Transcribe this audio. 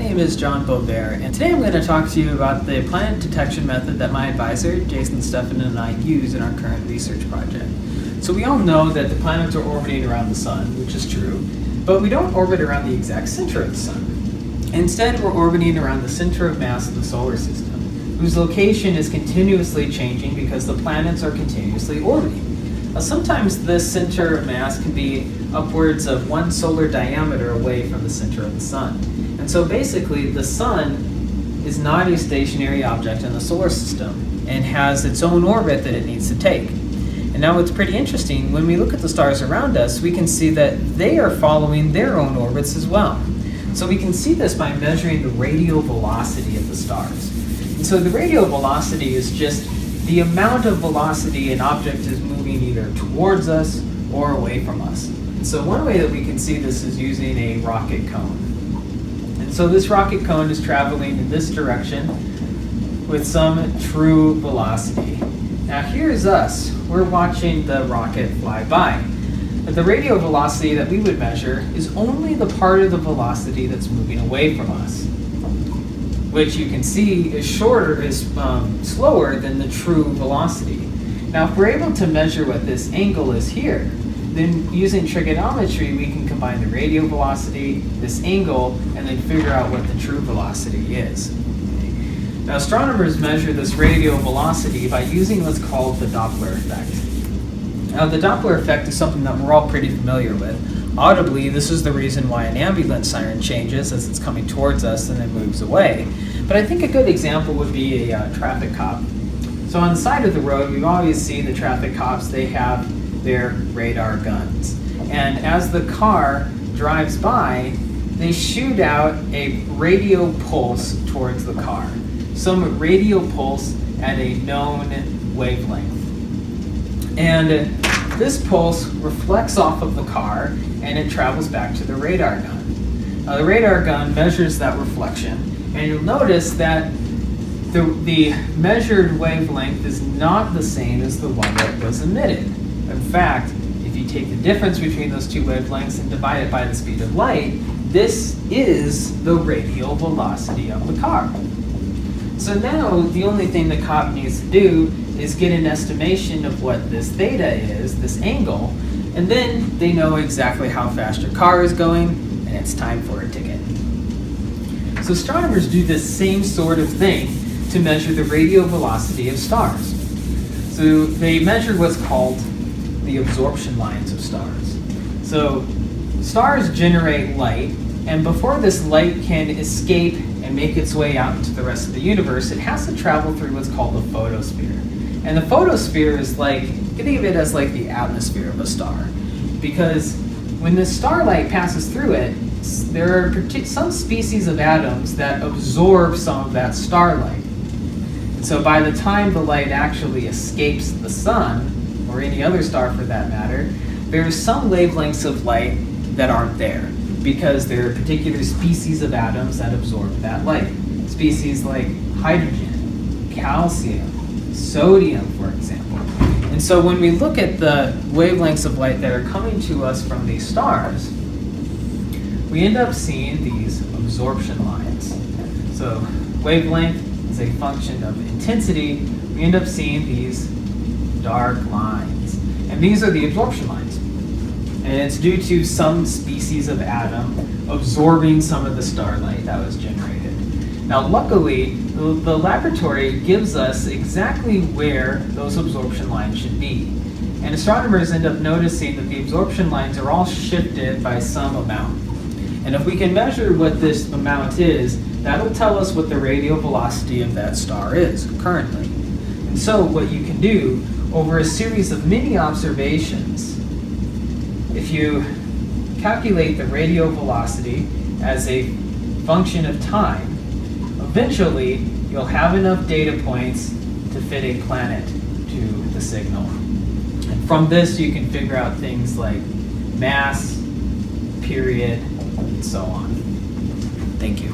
name is John Beauvert, and today I'm going to talk to you about the planet detection method that my advisor, Jason Stephan, and I use in our current research project. So we all know that the planets are orbiting around the sun, which is true, but we don't orbit around the exact center of the sun. Instead, we're orbiting around the center of mass of the solar system, whose location is continuously changing because the planets are continuously orbiting. Now, sometimes this center of mass can be upwards of 1 solar diameter away from the center of the sun. And so basically, the sun is not a stationary object in the solar system and has its own orbit that it needs to take. And now what's pretty interesting, when we look at the stars around us, we can see that they are following their own orbits as well. So we can see this by measuring the radial velocity of the stars. And so the radial velocity is just the amount of velocity an object is moving either towards us or away from us. And so one way that we can see this is using a rocket cone. And so this rocket cone is traveling in this direction with some true velocity. Now here's us. We're watching the rocket fly by. But the radial velocity that we would measure is only the part of the velocity that's moving away from us, which you can see is slower than the true velocity. Now if we're able to measure what this angle is here, then using trigonometry we can combine the radial velocity, this angle, and then figure out what the true velocity is. Now astronomers measure this radial velocity by using what's called the Doppler effect. Now the Doppler effect is something that we're all pretty familiar with. Audibly, this is the reason why an ambulance siren changes as it's coming towards us and then moves away. But I think a good example would be a traffic cop. So on the side of the road, we always see the traffic cops, they have their radar guns. And as the car drives by, they shoot out a radio pulse towards the car. Some radio pulse at a known wavelength. And this pulse reflects off of the car and it travels back to the radar gun. The radar gun measures that reflection, and you'll notice that the measured wavelength is not the same as the one that was emitted. In fact, if you take the difference between those two wavelengths and divide it by the speed of light, this is the radial velocity of the car. So now the only thing the cop needs to do is get an estimation of what this theta is, this angle, and then they know exactly how fast your car is going, and it's time for a ticket. So astronomers do this same sort of thing to measure the radial velocity of stars. So they measure what's called the absorption lines of stars. So stars generate light, and before this light can escape and make its way out into the rest of the universe, it has to travel through what's called the photosphere. And the photosphere is like, you can think of it as like the atmosphere of a star. Because when the starlight passes through it, there are some species of atoms that absorb some of that starlight. And so by the time the light actually escapes the sun, or any other star for that matter, there's some wavelengths of light that aren't there, because there are particular species of atoms that absorb that light. Species like hydrogen, calcium, sodium, for example. And so when we look at the wavelengths of light that are coming to us from these stars, we end up seeing these absorption lines. So wavelength is a function of intensity. We end up seeing these dark lines. And these are the absorption lines. And it's due to some species of atom absorbing some of the starlight that was generated. Now luckily, the laboratory gives us exactly where those absorption lines should be. And astronomers end up noticing that the absorption lines are all shifted by some amount. And if we can measure what this amount is, that'll tell us what the radial velocity of that star is currently. And so what you can do over a series of mini observations, if you calculate the radial velocity as a function of time, eventually you'll have enough data points to fit a planet to the signal. And from this you can figure out things like mass, period, and so on. Thank you.